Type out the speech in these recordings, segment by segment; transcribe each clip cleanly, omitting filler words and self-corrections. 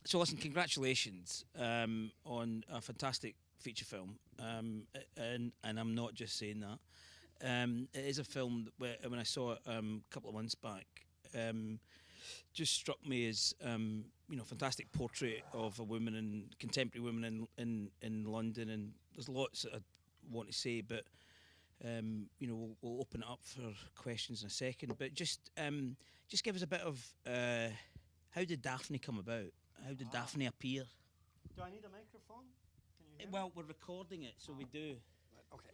So listen, congratulations on a fantastic feature film, and I'm not just saying that. It is a film that when I saw it a couple of months back, just struck me as fantastic portrait of a woman and contemporary women in London. And there's lots that I want to say, but we'll open it up for questions in a second. But just give us a bit of how did Daphne come about? How did Daphne appear? Do I need a microphone? Can you hear Well, we're recording it, so we do. Right, okay.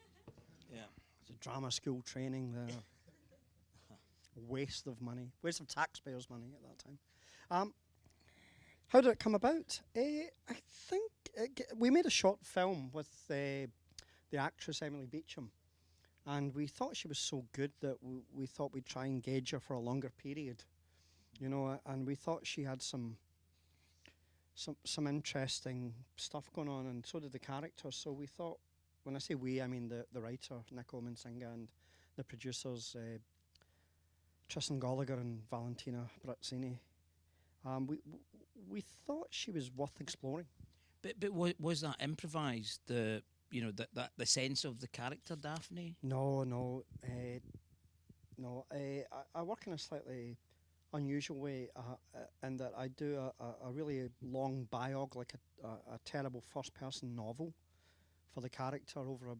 Yeah. It's a drama school training there. Waste of money. Waste of taxpayers' money at that time. How did it come about? I think we made a short film with the actress Emily Beecham, and we thought she was so good that we thought we'd try and engage her for a longer period, and we thought she had some interesting stuff going on, and so did the characters. So we thought, when I say we, I mean the writer, Nico Mansinga, and the producers, Tristan Gallagher and Valentina Brazzini. We thought she was worth exploring. But was that improvised? The the sense of the character Daphne. No. I work in a slightly unusual way in that I do a really long biog, like a terrible first-person novel for the character over a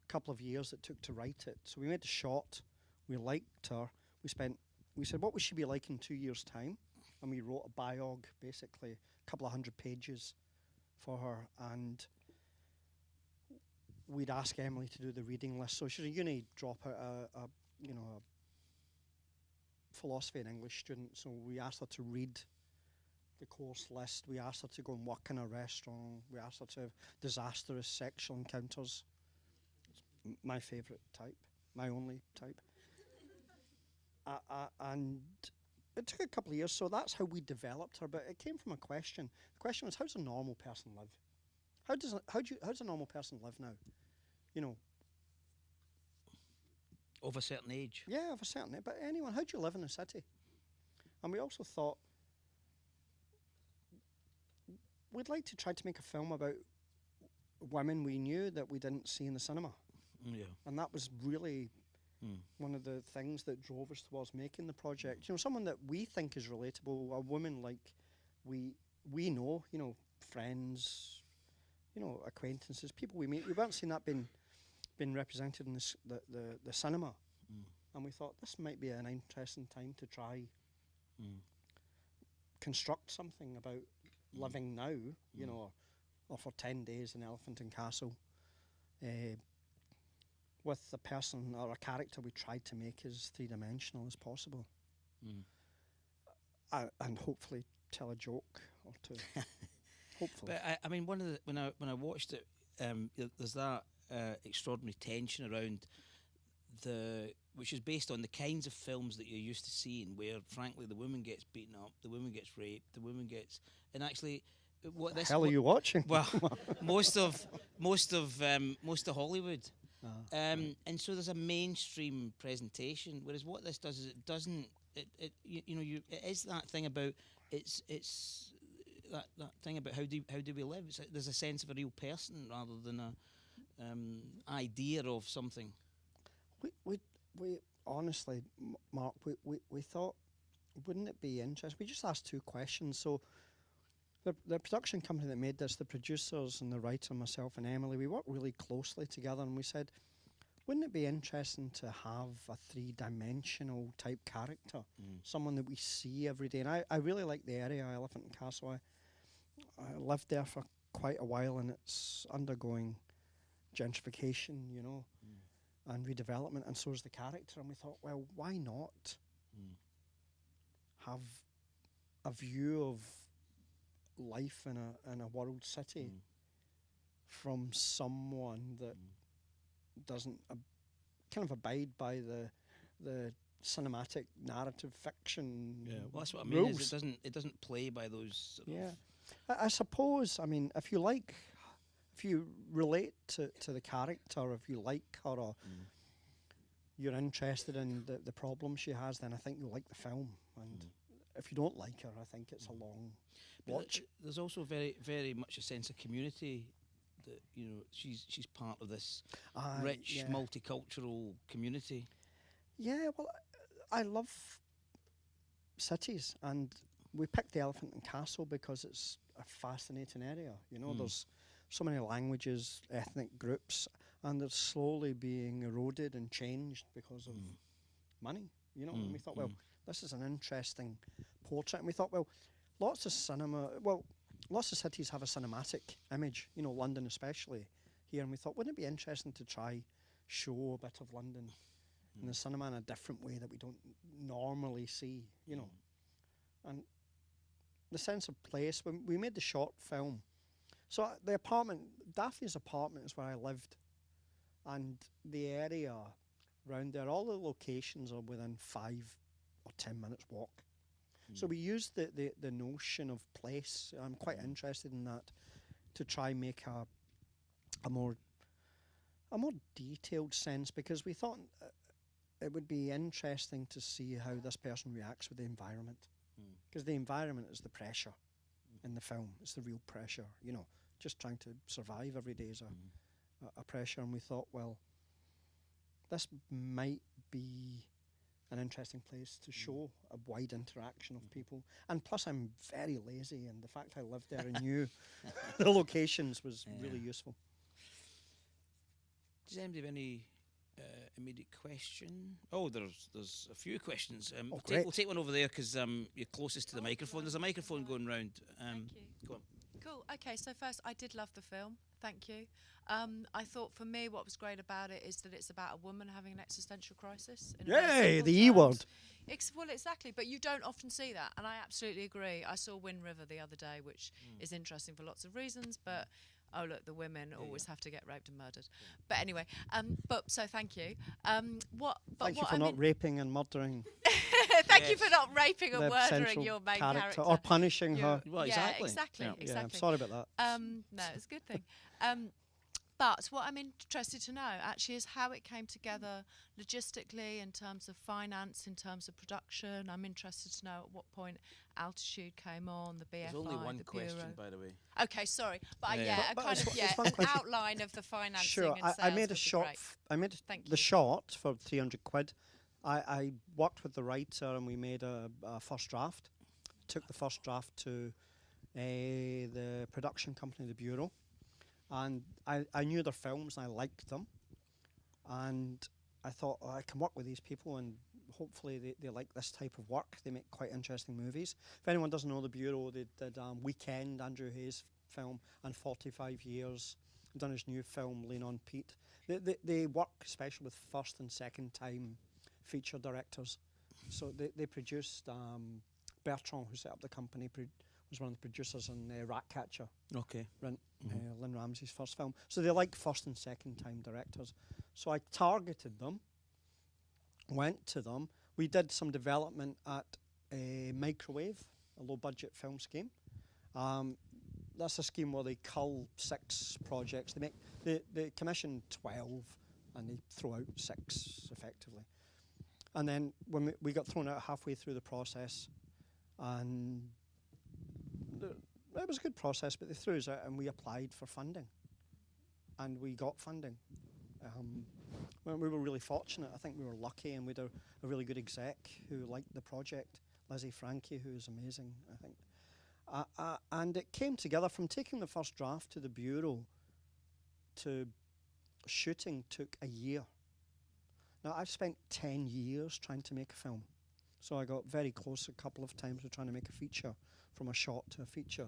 couple of years it took to write it. So we made the shot. We liked her. We said, what would she be like in 2 years' time? And we wrote a biog, basically, a couple of 100 pages for her. And we'd ask Emily to do the reading list. So she's a uni dropout, a philosophy and English student. So we asked her to read the course list. We asked her to go and work in a restaurant. We asked her to have disastrous sexual encounters. It's my favourite type, my only type. And it took a couple of years, so that's how we developed her. But it came from a question. The question was, how does a normal person live? How does a normal person live now? Of a certain age. Yeah, of a certain age. But anyone, how do you live in a city? And we also thought we'd like to try to make a film about women we knew that we didn't see in the cinema. Yeah. And that was really one of the things that drove us towards making the project. Someone that we think is relatable, a woman like we know, friends, acquaintances, people we meet. We weren't seeing that being represented in the cinema. And we thought this might be an interesting time to try construct something about living now, or for 10 days in Elephant and Castle. With a person or a character we tried to make as three-dimensional as possible. And hopefully tell a joke or two. Hopefully. But I mean, one of the when I watched it, there's that extraordinary tension around which is based on the kinds of films that you're used to seeing, where frankly the woman gets beaten up, the woman gets raped, the woman gets, and actually, what this hell are you watching? Well, most of Hollywood. And so there's a mainstream presentation, whereas what this does is it doesn't. It is that thing about it's that thing about how do we live. There's a sense of a real person rather than a idea of something. We honestly, Mark, we thought, wouldn't it be interesting? We just asked two questions. So the production company that made this, the producers and the writer, myself and Emily, we worked really closely together, and we said, wouldn't it be interesting to have a three-dimensional type character, someone that we see every day? And I really like the area, Elephant and Castle. I lived there for quite a while, and it's undergoing gentrification, and redevelopment, and so is the character. And we thought, well, why not have a view of life in a world city from someone that doesn't kind of abide by the cinematic narrative fiction. Yeah, well, that's what I mean. rules. Is it doesn't play by those. Sort Yeah, of I suppose. I mean, if you relate to the character, if you like her, or you're interested in the problem she has, then I think you'll like the film. And if you don't like her, I think it's a long watch. There's also very much a sense of community that she's part of this rich multicultural community. Yeah, well, I love cities, and we picked the Elephant and Castle because it's a fascinating area. There's so many languages, ethnic groups, and they're slowly being eroded and changed because of money. And we thought, well, this is an interesting portrait, and we thought, well, lots of cities have a cinematic image, London especially here, and we thought, wouldn't it be interesting to try show a bit of London in the cinema in a different way that we don't normally see, and the sense of place. When we made the short film, so the apartment, Daphne's apartment, is where I lived, and the area around there, all the locations are within 5 or 10 minutes walk. So we used the notion of place. I'm quite interested in that, to try make a more detailed sense, because we thought it would be interesting to see how this person reacts with the environment, because the environment is the pressure in the film. It's the real pressure, just trying to survive every day is a pressure. And we thought, well, this might be an interesting place to show a wide interaction of people. And plus, I'm very lazy, and the fact I lived there and knew the locations was really useful. Does anybody have any immediate question? Oh, there's a few questions. We'll take one over there, because you're closest to the microphone. There's a microphone going round. Thank you. Go on. Cool. Okay, so first, I did love the film. Thank you. I thought, for me, what was great about it is that it's about a woman having an existential crisis. Yay, the E word. Well, exactly, but you don't often see that, and I absolutely agree. I saw Wind River the other day, which is interesting for lots of reasons, but oh look, the women always have to get raped and murdered. But anyway, so thank you. Thank you for not raping and murdering. Thank you for not raping and murdering your main character. Or punishing her. Well, exactly. Exactly. I'm sorry about that. No, it's a good thing. But what I'm interested to know actually is how it came together logistically, in terms of finance, in terms of production. I'm interested to know at what point Altitude came on, the BFI, There's only one the question, Bureau. by the way. Okay, sorry, but But an outline of the financing. Sure, and I made a sales short. would be great. I made Thank the you. short for 300 quid. I worked with the writer, and we made a first draft. Took the first draft to the production company, the Bureau. And I knew their films, and I liked them. And I thought, I can work with these people, and hopefully they like this type of work. They make quite interesting movies. If anyone doesn't know the Bureau, they did Weekend, Andrew Hayes' film, and 45 Years. Done his new film, Lean on Pete. They work especially with first and second time feature directors. So they produced Bertrand, who set up the company, was one of the producers in Ratcatcher. Okay. Lynn Ramsey's first film. So they like first and second time directors. So I targeted them, went to them. We did some development at a Microwave, a low budget film scheme. That's a scheme where they cull 6 projects. They commission 12 and they throw out 6 effectively. And then when we got thrown out halfway through the process, and it was a good process, but they threw us out and we applied for funding. And we got funding. Well, we were really fortunate. I think we were lucky, and we had a really good exec who liked the project, Lizzie Frankie, who is amazing, I think. And it came together from taking the first draft to the Bureau to shooting took a year. Now, I've spent 10 years trying to make a film. So I got very close a couple of times with trying to make a feature, from a short to a feature.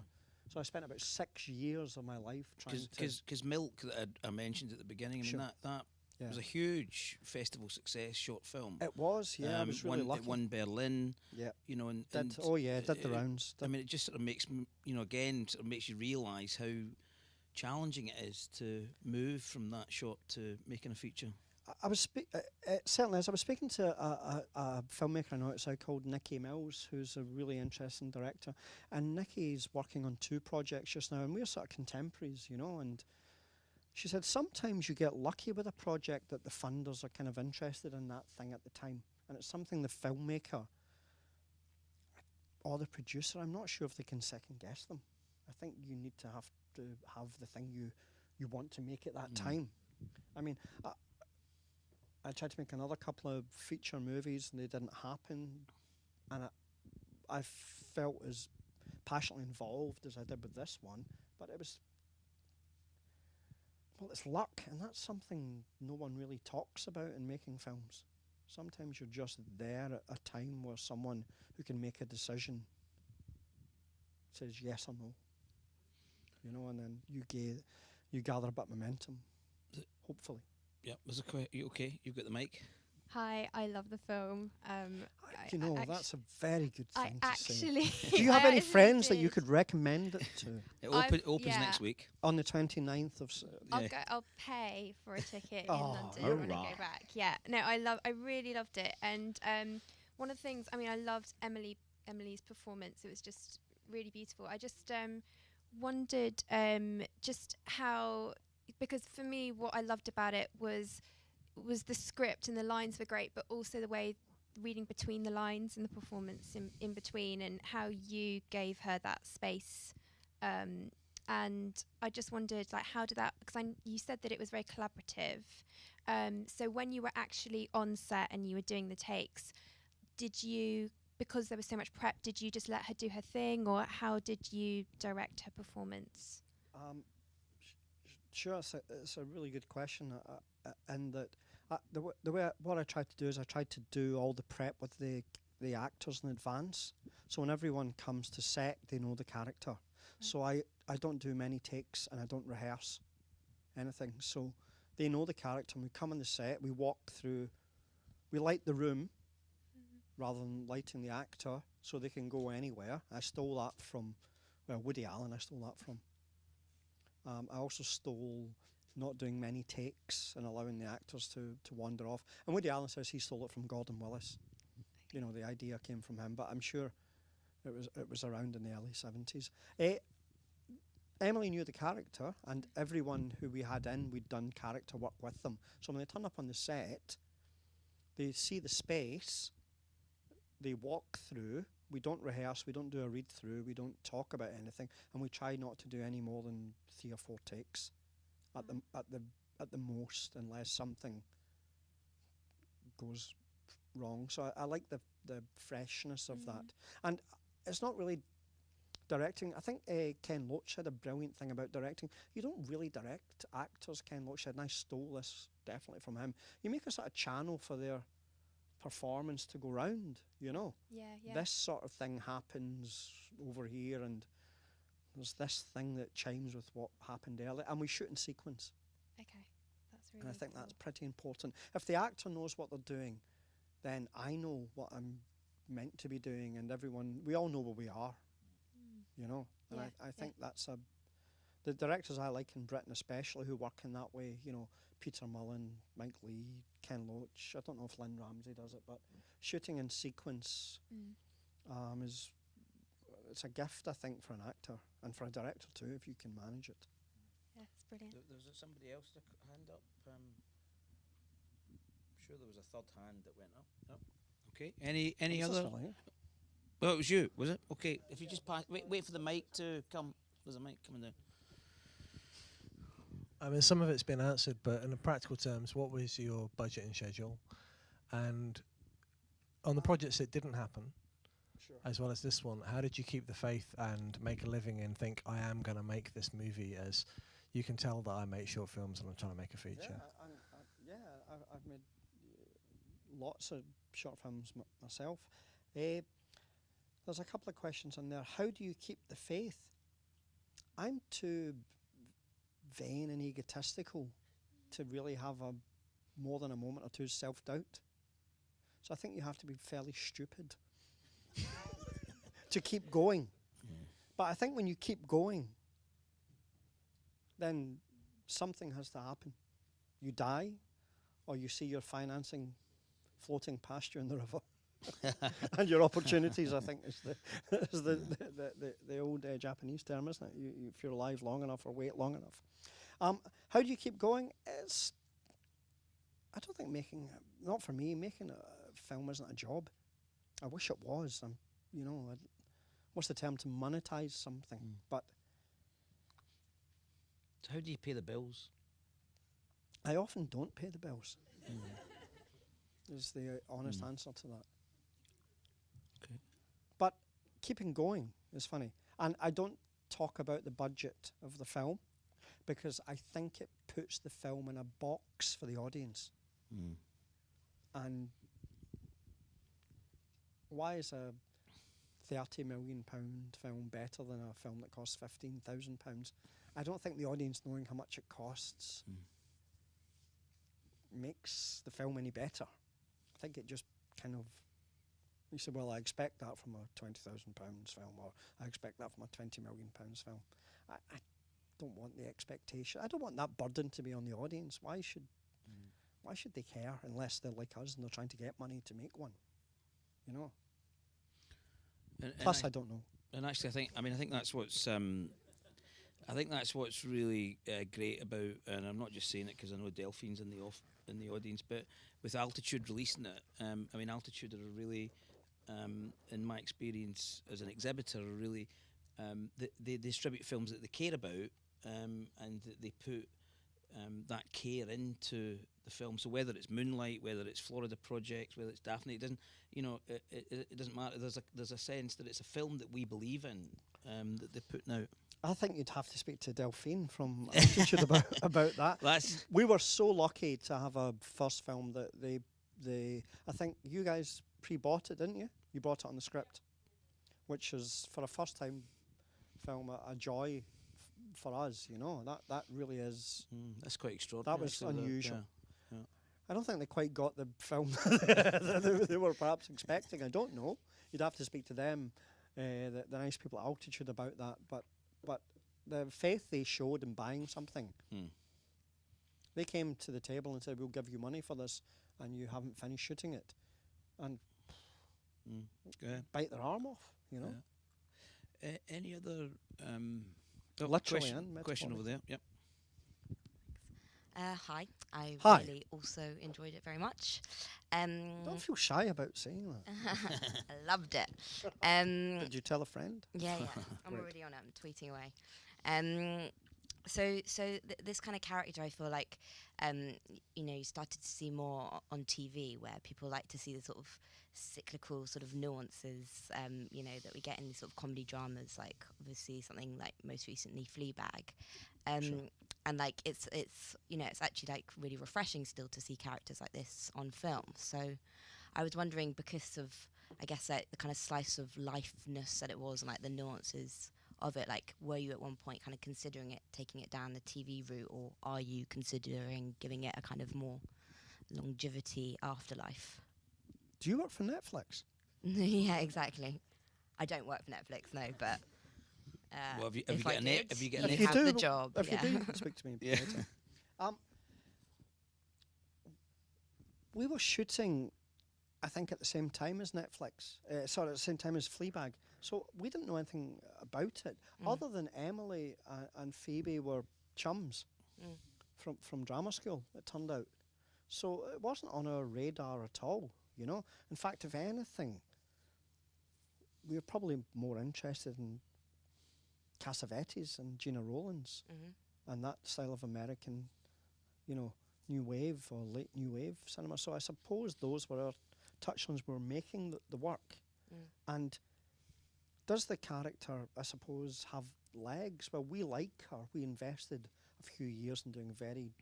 So I spent about 6 years of my life trying to... Because Milk, that I mentioned at the beginning, I mean, that was a huge festival success, short film. It was, yeah, I was really lucky. It won Berlin, yeah. And did the rounds. I mean, it just sort of makes, again, sort of makes you realise how challenging it is to move from that short to making a feature. I was certainly, as I was speaking to a filmmaker I know outside called Nikki Mills, who's a really interesting director, and Nikki's working on 2 projects just now, and we're sort of contemporaries, and she said sometimes you get lucky with a project that the funders are kind of interested in that thing at the time, and it's something the filmmaker or the producer, I'm not sure if they can second guess them. I think you need to have the thing you want to make at that time. I mean, I tried to make another couple of feature movies and they didn't happen, and I felt as passionately involved as I did with this one, but it was, well, it's luck, and that's something no one really talks about in making films. Sometimes you're just there at a time where someone who can make a decision says yes or no, you know, and then you gather a bit of momentum, hopefully. Yeah, you okay? You've got the mic. Hi, I love the film. You know, that's a very good thing to actually say. Do you have any friends that you did. could recommend it to? It opens yeah. next week. On the 29th of... I'll pay for a ticket in Oh, London when I hurrah. go back. Yeah, no, I really loved it. And one of the things, I mean, I loved Emily's performance. It was just really beautiful. I just wondered just how, because for me, what I loved about it was the script, and the lines were great, but also the way reading between the lines and the performance in between, and how you gave her that space. And I just wondered, like, how did that, because you said that it was very collaborative. So when you were actually on set and you were doing the takes, did you, because there was so much prep, did you just let her do her thing, or how did you direct her performance? Sure, it's a really good question, and that what I tried to do is I tried to do all the prep with the actors in advance, so when everyone comes to set, they know the character. So I don't do many takes, and I don't rehearse anything. So they know the character, and we come on the set, we walk through, we light the room rather than lighting the actor, so they can go anywhere. I stole that from, Woody Allen. I stole that from. I also stole not doing many takes and allowing the actors to wander off. And Woody Allen says he stole it from Gordon Willis. Okay. You know, the idea came from him, but I'm sure it was around in the early 70s. Emily knew the character, and everyone who we had in, we'd done character work with them. So when they turn up on the set, they see the space, they walk through. We don't rehearse, we don't do a read through, we don't talk about anything, and we try not to do any more than 3 or 4 takes at the most, unless something goes wrong. So I like the freshness of that, and it's not really directing. I think Ken Loach had a brilliant thing about directing. You don't really direct actors, Ken Loach said, and I stole this definitely from him. You make a sort of channel for their performance to go round, you know. Yeah. This sort of thing happens over here, and there's this thing that chimes with what happened earlier, and we shoot in sequence. Okay, that's really. And I think cool. that's pretty important. If the actor knows what they're doing, then I know what I'm meant to be doing, and we all know where we are, you know. And Yeah, I think that's the directors I like in Britain especially who work in that way, you know, Peter Mullen, Mike Leigh, Ken Loach. I don't know if Lynn Ramsey does it, but shooting in sequence it's a gift, I think, for an actor and for a director too, if you can manage it. Yeah, it's brilliant. There was somebody else to hand up. I'm sure there was a third hand that went up. No. Okay. Any What's other? this fella here? Well, it was you, was it? Okay. If you just wait for the mic to come. There's a mic coming down. I mean, some of it's been answered, but in practical terms, what was your budget and schedule? And on the projects that didn't happen, Sure. as well as this one, how did you keep the faith and make a living and think, I am going to make this movie, as you can tell that I make short films and I'm trying to make a feature? I've made lots of short films myself. There's a couple of questions in there. How do you keep the faith? I'm too vain and egotistical to really have more than a moment or two self-doubt. So I think you have to be fairly stupid to keep going. But I think when you keep going, then something has to happen. You die, or you see your financing floating past you in the river. And your opportunities, I think, is the old Japanese term, isn't it? If you're alive long enough or wait long enough. How do you keep going? I don't think not for me, making a film isn't a job. I wish it was. what's the term, to monetize something. But So how do you pay the bills? I often don't pay the bills. Is the honest answer to that. Okay. But keeping going is funny. And I don't talk about the budget of the film because I think it puts the film in a box for the audience. And why is a £30 million film better than a film that costs £15,000? I don't think the audience knowing how much it costs makes the film any better. I think it just kind of, you say, well, I expect that from a £20,000 film, or I expect that from a £20 million film. I don't want the expectation. I don't want that burden to be on the audience. Why should they care unless they're like us and they're trying to get money to make one? You know. Plus, I don't know. And actually, I think that's what's. I think that's what's really great about, and I'm not just saying it because I know Delphine's in the audience, but with Altitude releasing it, I mean, Altitude are really, in my experience as an exhibitor, are really, they distribute films that they care about, and they put that care into the film. So whether it's Moonlight, whether it's Florida Project, whether it's Daphne, it doesn't, it doesn't matter. There's a sense that it's a film that we believe in, that they're putting out. I think you'd have to speak to Delphine from Altitude about that. We were so lucky to have a first film that they I think you guys pre-bought it, didn't you? You bought it on the script, which is for a first time film a joy for us. That really is. That's quite extraordinary. That was actually, unusual. Yeah. I don't think they quite got the film that they were perhaps expecting. I don't know. You'd have to speak to them, the nice people at Altitude, about that. But the faith they showed in buying something, they came to the table and said, "We'll give you money for this, and you haven't finished shooting it," and bite their arm off. Any other literally question over there? Yep. Hi, I Hi. really also enjoyed it very much. Don't feel shy about saying that. I loved it. Did you tell a friend? Yeah, I'm Great. already on it. I'm tweeting away. So this kind of character, I feel like, you started to see more on TV, where people like to see the sort of cyclical sort of nuances, that we get in these sort of comedy dramas, like obviously something like most recently Fleabag. Sure. And like it's it's actually like really refreshing still to see characters like this on film. So I was wondering, because of, I guess, like the kind of slice of lifeness that it was, and like the nuances of it, like, were you at one point kind of considering it, taking it down the TV route, or are you considering giving it a kind of more longevity afterlife? Do you work for Netflix? Yeah, exactly. I don't work for Netflix, no, but Well, have you if got I a net? did, Have you got a you'd net? you have do, the job. If yeah. you do, speak to me. Yeah. later. We were shooting, I think, at the same time as Netflix. Sorry, at the same time as Fleabag. So we didn't know anything about it, other than Emily and Phoebe were chums from drama school, it turned out. So it wasn't on our radar at all, In fact, if anything, we were probably more interested in Cassavetes and Gina Rowlands and that style of American, new wave or late new wave cinema. So I suppose those were our touchstones. We were making the work. And does the character, I suppose, have legs? Well, we like her. We invested a few years in doing very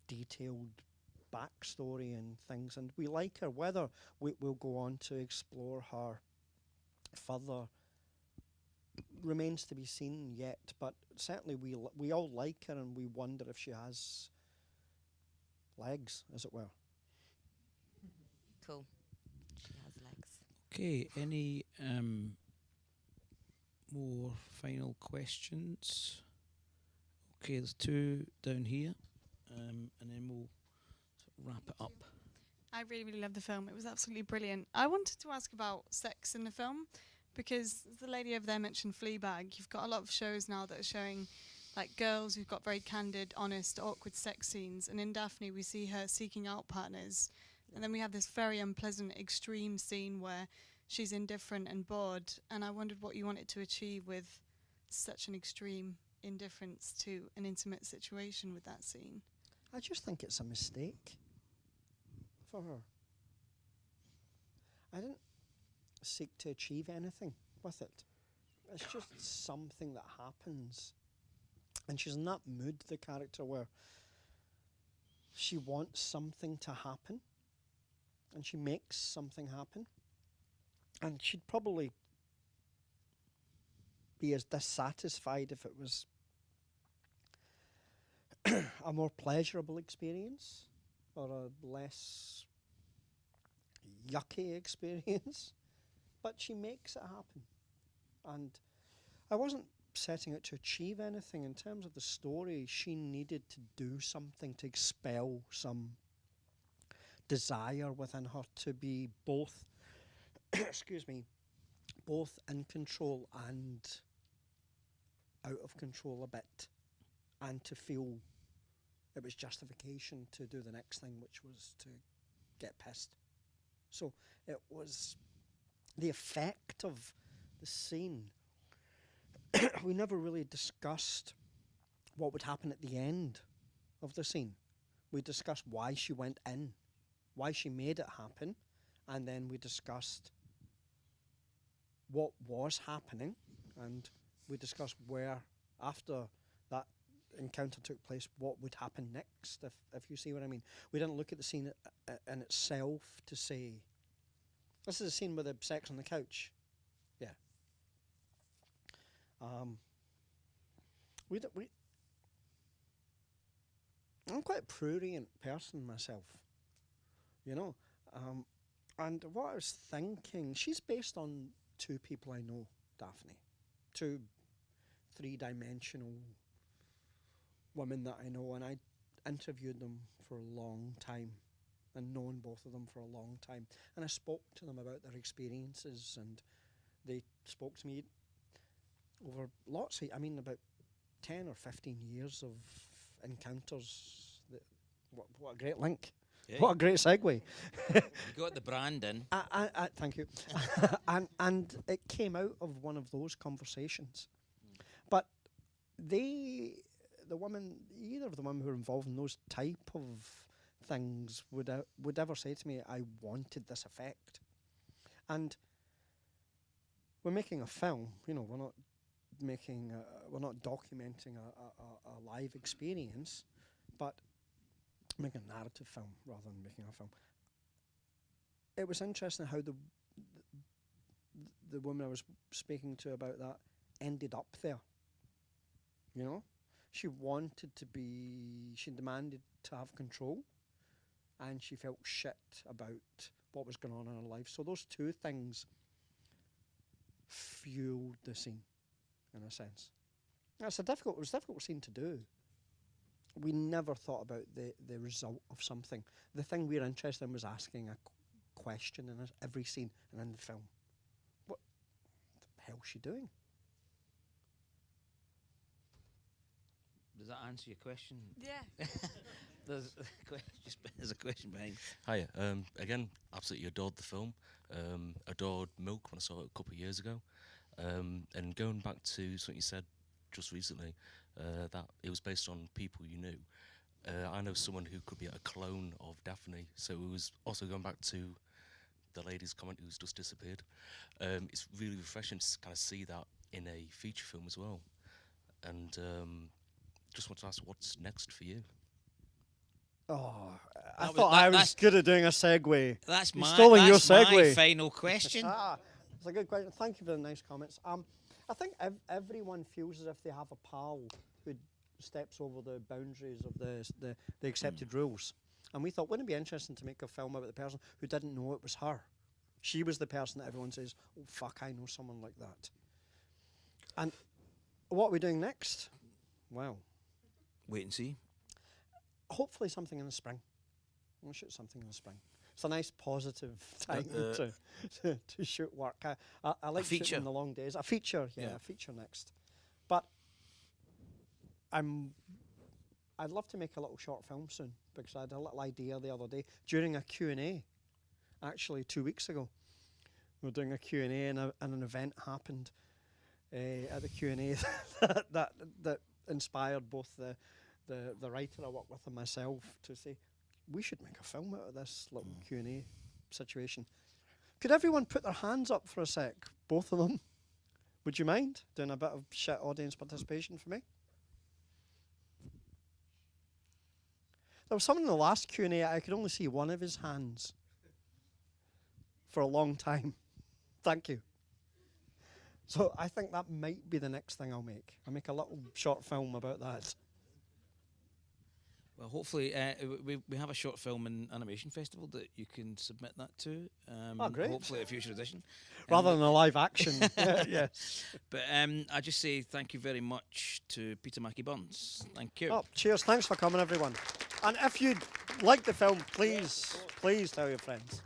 detailed backstory and things, and we like her. Whether we'll go on to explore her further remains to be seen yet, but certainly we all like her, and we wonder if she has legs, as it were. Cool. She has legs. Okay. Any more final questions? Okay, there's two down here, and then we'll sort of wrap it up. I really, really loved the film. It was absolutely brilliant. I wanted to ask about sex in the film, because as the lady over there mentioned Fleabag, you've got a lot of shows now that are showing like girls who've got very candid, honest, awkward sex scenes. And in Daphne, we see her seeking out partners. And then we have this very unpleasant, extreme scene where she's indifferent and bored, and I wondered what you wanted to achieve with such an extreme indifference to an intimate situation with that scene. I just think it's a mistake for her. I didn't seek to achieve anything with it. It's just something that happens. And she's in that mood, the character, where she wants something to happen and she makes something happen. And she'd probably be as dissatisfied if it was a more pleasurable experience or a less yucky experience. But she makes it happen. And I wasn't setting out to achieve anything. In terms of the story, she needed to do something to expel some desire within her to be both, excuse me, both in control and out of control a bit, and to feel it was justification to do the next thing, which was to get pissed. So it was the effect of the scene. We never really discussed what would happen at the end of the scene. We discussed why she went in, why she made it happen, and then we discussed what was happening, and we discussed where, after that encounter took place, what would happen next, if you see what I mean. We didn't look at the scene in itself to say, this is a scene with the sex on the couch. Yeah. I'm quite a prurient person myself, you know. And what I was thinking, she's based on two people I know, Daphne. Two three-dimensional women that I know, and I interviewed them for a long time and known both of them for a long time. And I spoke to them about their experiences, and they spoke to me over lots of, about 10 or 15 years of encounters. What a great link. Yeah. What a great segue. You got the brand in. Thank you. and it came out of one of those conversations. But either of the women who were involved in those type of things would ever say to me, I wanted this effect. And we're making a film, we're not documenting a live experience, but making a narrative film rather than making a film. It was interesting how the woman I was speaking to about that ended up there. She demanded to have control, and she felt shit about what was going on in her life. So those two things fueled the scene, in a sense. It was a difficult scene to do. We never thought about the result of something. The thing we were interested in was asking a question in every scene and in the film. What the hell is she doing? Does that answer your question? Yeah. There's a question behind. Hiya. Again, absolutely adored the film. Adored Milk when I saw it a couple of years ago. And going back to something you said just recently, that it was based on people you knew. I know someone who could be a clone of Daphne, so it was also going back to the lady's comment who's just disappeared. It's really refreshing to kind of see that in a feature film as well. And just want to ask, what's next for you? Oh, I thought I was good at doing a segue. That's my segue. Final question. It's a good question. Thank you for the nice comments. I think everyone feels as if they have a pal who steps over the boundaries of the accepted rules. And we thought, wouldn't it be interesting to make a film about the person who didn't know it was her? She was the person that everyone says, oh, fuck, I know someone like that. And what are we doing next? Well, wait and see. Hopefully something in the spring. We'll shoot something in the spring. It's a nice positive time to shoot work. I like shooting in the long days. A feature, a feature next. But I'd love to make a little short film soon, because I had a little idea the other day during a Q&A, actually 2 weeks ago, we were doing a Q&A and an event happened at the Q&A that inspired both the writer I work with and myself to say, we should make a film out of this little Q&A situation. Could everyone put their hands up for a sec? Both of them. Would you mind doing a bit of shit audience participation for me? There was someone in the last Q&A, I could only see one of his hands for a long time. Thank you. So I think that might be the next thing I'll make. I'll make a little short film about that. Well, hopefully we have a short film and animation festival that you can submit that to. Oh, great. Hopefully a future edition. Rather than a live action. Yes. But I just say thank you very much to Peter Mackie Burns. Thank you. Oh, cheers. Thanks for coming, everyone. And if you like the film, please tell your friends.